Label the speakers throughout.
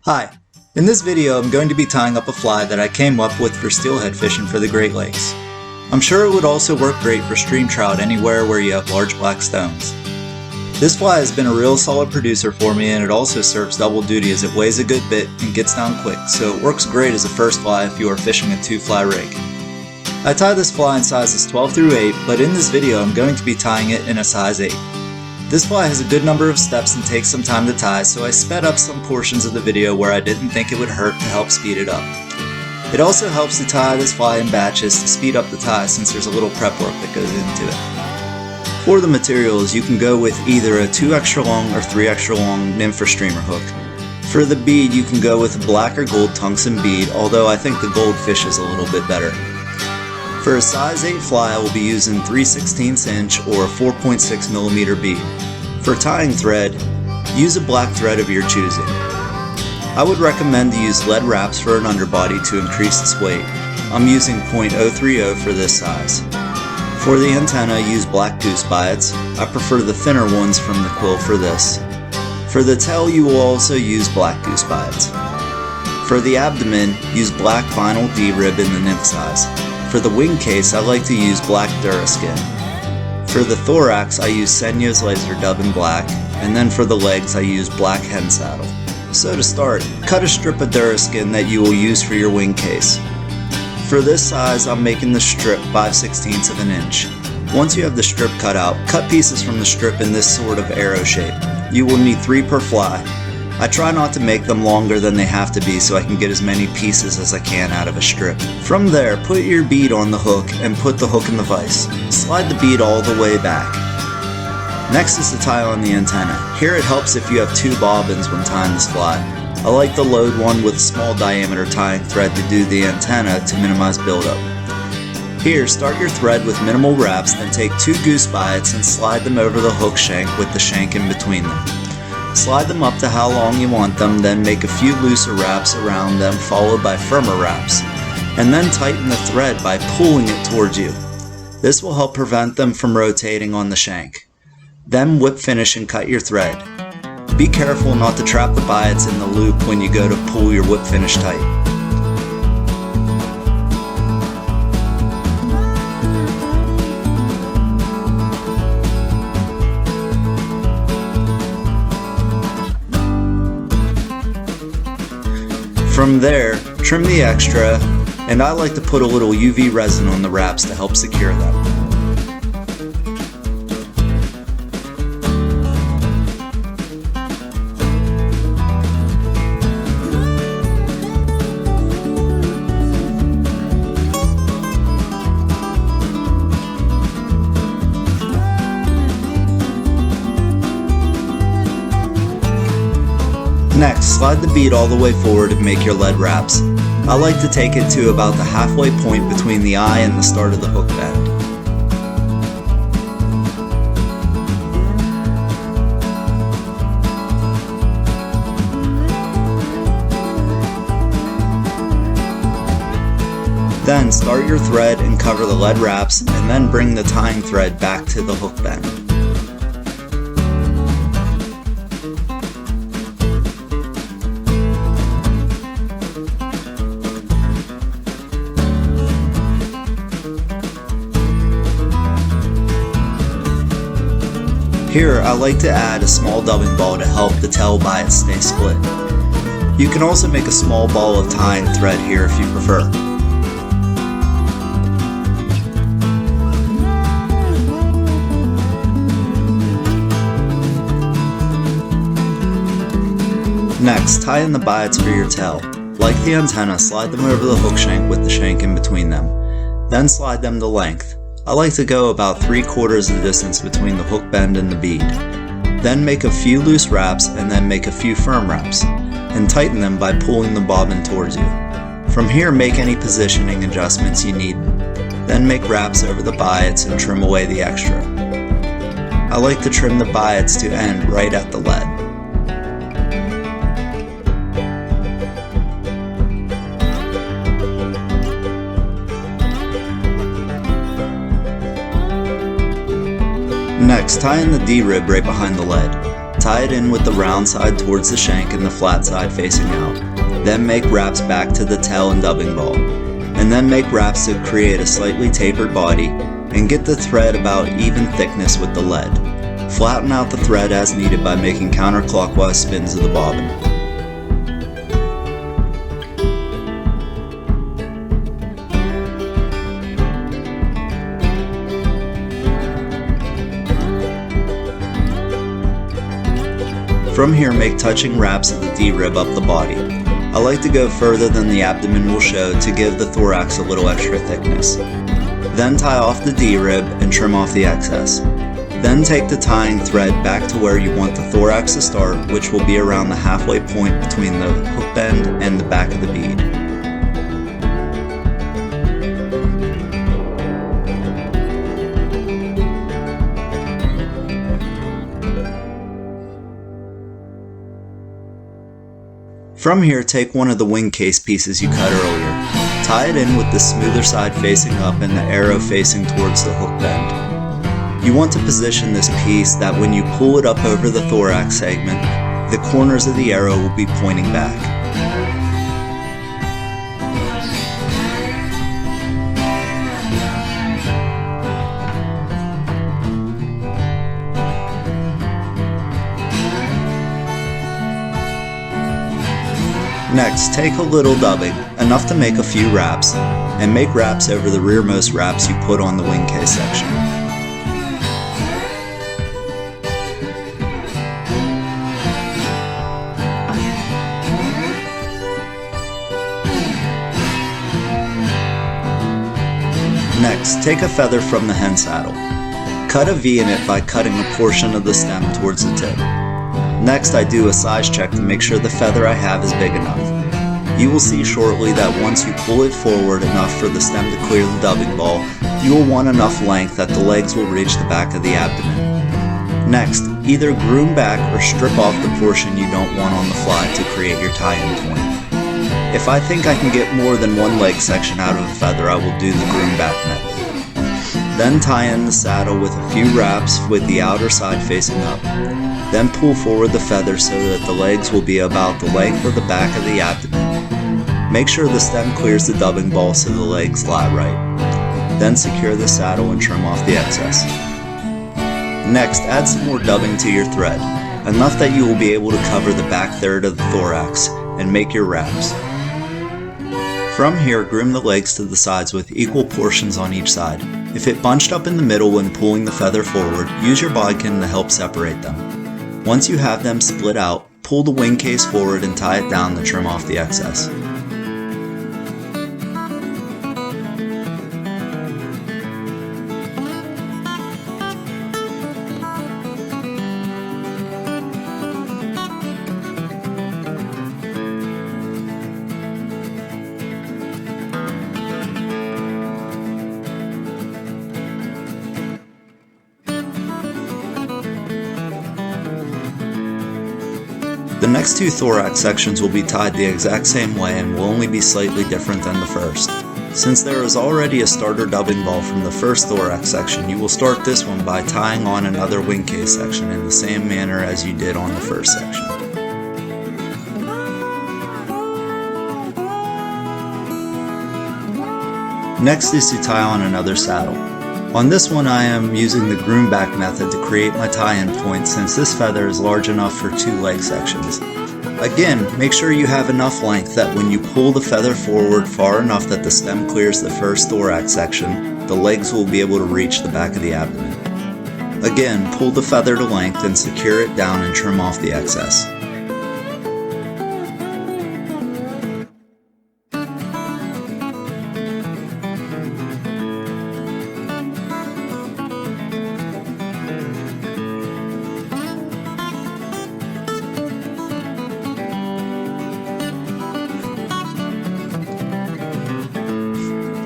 Speaker 1: Hi, in this video I'm going to be tying up a fly that I came up with for steelhead fishing for the Great Lakes. I'm sure it would also work great for stream trout anywhere where you have large black stones. This fly has been a real solid producer for me, and it also serves double duty as it weighs a good bit and gets down quick, so it works great as a first fly if you are fishing a 2-fly rig. I tie this fly in sizes 12 through 8, but in this video I'm going to be tying it in a size 8. This fly has a good number of steps and takes some time to tie, so I sped up some portions of the video where I didn't think it would hurt to help speed it up. It also helps to tie this fly in batches to speed up the tie, since there's a little prep work that goes into it. For the materials, you can go with either a 2 extra long or 3 extra long nymph or streamer hook. For the bead, you can go with a black or gold tungsten bead, although I think the gold fish is a little bit better. For a size 8 fly, I will be using 3/16 inch or a 4.6mm bead. For tying thread, use a black thread of your choosing. I would recommend to use lead wraps for an underbody to increase its weight. I'm using .030 for this size. For the antenna, use black goose biots. I prefer the thinner ones from the quill for this. For the tail, you will also use black goose biots. For the abdomen, use black vinyl D-rib in the nymph size. For the wing case, I like to use black Duraskin. For the thorax, I use Senyo's laser dub in black, and then for the legs, I use black hen saddle. So to start, cut a strip of Duraskin that you will use for your wing case. For this size, I'm making the strip 5/16 of an inch. Once you have the strip cut out, cut pieces from the strip in this sort of arrow shape. You will need 3 per fly. I try not to make them longer than they have to be so I can get as many pieces as I can out of a strip. From there, put your bead on the hook and put the hook in the vise. Slide the bead all the way back. Next is to tie on the antenna. Here it helps if you have 2 bobbins when tying this fly. I like to load one with small diameter tying thread to do the antenna to minimize buildup. Here, start your thread with minimal wraps, then take 2 goose biots and slide them over the hook shank with the shank in between them. Slide them up to how long you want them, then make a few looser wraps around them followed by firmer wraps, and then tighten the thread by pulling it towards you. This will help prevent them from rotating on the shank. Then whip finish and cut your thread. Be careful not to trap the biots in the loop when you go to pull your whip finish tight. From there, trim the extra, and I like to put a little UV resin on the wraps to help secure them. Next, slide the bead all the way forward and make your lead wraps. I like to take it to about the halfway point between the eye and the start of the hook bend. Then start your thread and cover the lead wraps, and then bring the tying thread back to the hook bend. Here, I like to add a small dubbing ball to help the tail biot stay split. You can also make a small ball of tying thread here if you prefer. Next, tie in the biots for your tail. Like the antenna, slide them over the hook shank with the shank in between them. Then slide them to length. I like to go about 3/4 of the distance between the hook bend and the bead. Then make a few loose wraps and then make a few firm wraps, and tighten them by pulling the bobbin towards you. From here, make any positioning adjustments you need. Then make wraps over the biots and trim away the extra. I like to trim the biots to end right at the lead. Next, tie in the D-rib right behind the lead. Tie it in with the round side towards the shank and the flat side facing out. Then make wraps back to the tail and dubbing ball. And then make wraps to create a slightly tapered body, and get the thread about even thickness with the lead. Flatten out the thread as needed by making counterclockwise spins of the bobbin. From here, make touching wraps of the D-rib up the body. I like to go further than the abdomen will show to give the thorax a little extra thickness. Then tie off the D-rib and trim off the excess. Then take the tying thread back to where you want the thorax to start, which will be around the halfway point between the hook bend and the back of the bead. From here, take one of the wing case pieces you cut earlier. Tie it in with the smoother side facing up and the arrow facing towards the hook bend. You want to position this piece that when you pull it up over the thorax segment, the corners of the arrow will be pointing back. Next, take a little dubbing, enough to make a few wraps, and make wraps over the rearmost wraps you put on the wing case section. Next, take a feather from the hen saddle. Cut a V in it by cutting a portion of the stem towards the tip. Next, I do a size check to make sure the feather I have is big enough. You will see shortly that once you pull it forward enough for the stem to clear the dubbing ball, you will want enough length that the legs will reach the back of the abdomen. Next, either groom back or strip off the portion you don't want on the fly to create your tie-in point. If I think I can get more than one leg section out of a feather, I will do the groom back method. Then tie in the saddle with a few wraps with the outer side facing up. Then pull forward the feather so that the legs will be about the length of the back of the abdomen. Make sure the stem clears the dubbing ball so the legs lie right. Then secure the saddle and trim off the excess. Next, add some more dubbing to your thread, enough that you will be able to cover the back third of the thorax, and make your wraps. From here, groom the legs to the sides with equal portions on each side. If it bunched up in the middle when pulling the feather forward, use your bodkin to help separate them. Once you have them split out, pull the wing case forward and tie it down to trim off the excess. The next two thorax sections will be tied the exact same way and will only be slightly different than the first. Since there is already a starter dubbing ball from the first thorax section, you will start this one by tying on another wing case section in the same manner as you did on the first section. Next is to tie on another saddle. On this one I am using the groom back method to create my tie-in point since this feather is large enough for two leg sections. Again, make sure you have enough length that when you pull the feather forward far enough that the stem clears the first thorax section, the legs will be able to reach the back of the abdomen. Again, pull the feather to length and secure it down and trim off the excess.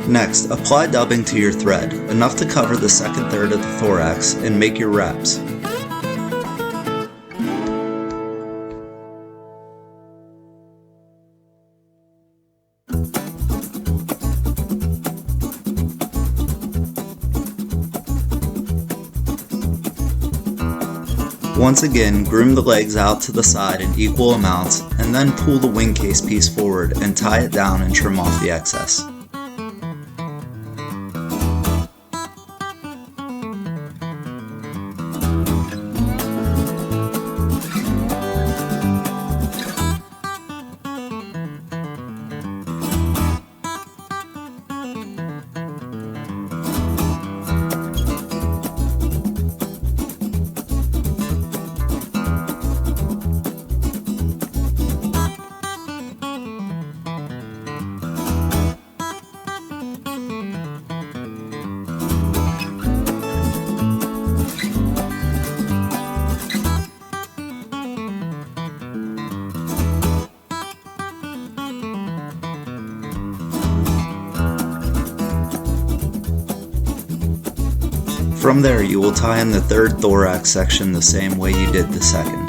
Speaker 1: Next, apply dubbing to your thread, enough to cover the second third of the thorax, and make your wraps. Once again, groom the legs out to the side in equal amounts, and then pull the wing case piece forward and tie it down and trim off the excess. From there, you will tie in the third thorax section the same way you did the second.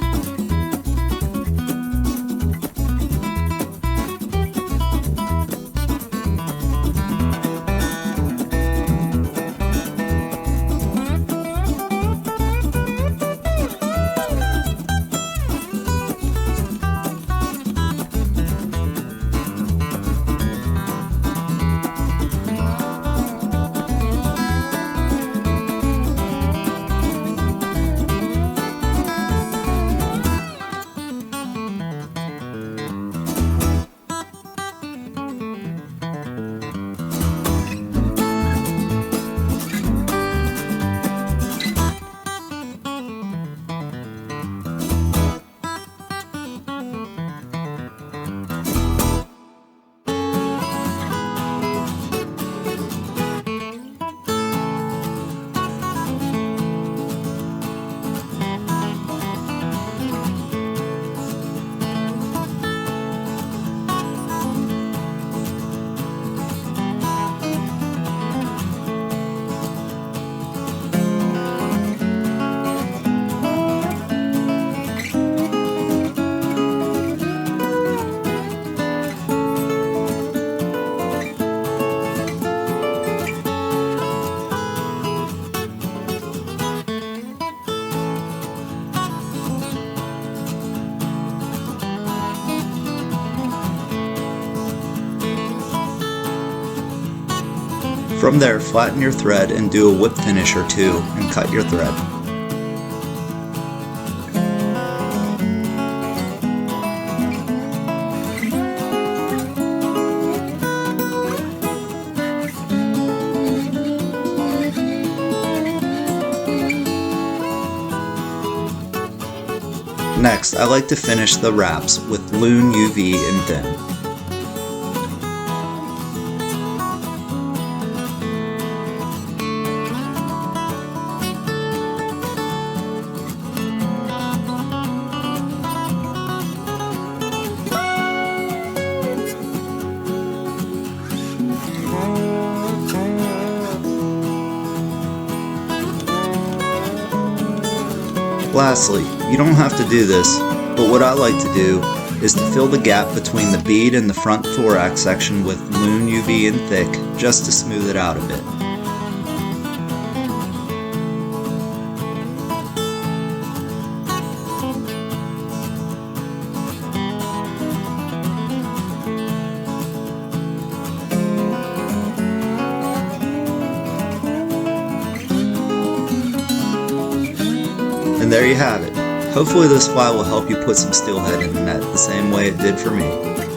Speaker 1: From there, flatten your thread and do a whip finish or two and cut your thread. Next, I like to finish the wraps with Loon UV and thin. Lastly, you don't have to do this, but what I like to do is to fill the gap between the bead and the front thorax section with Loon UV and thick, just to smooth it out a bit. And there you have it. Hopefully this fly will help you put some steelhead in the net the same way it did for me.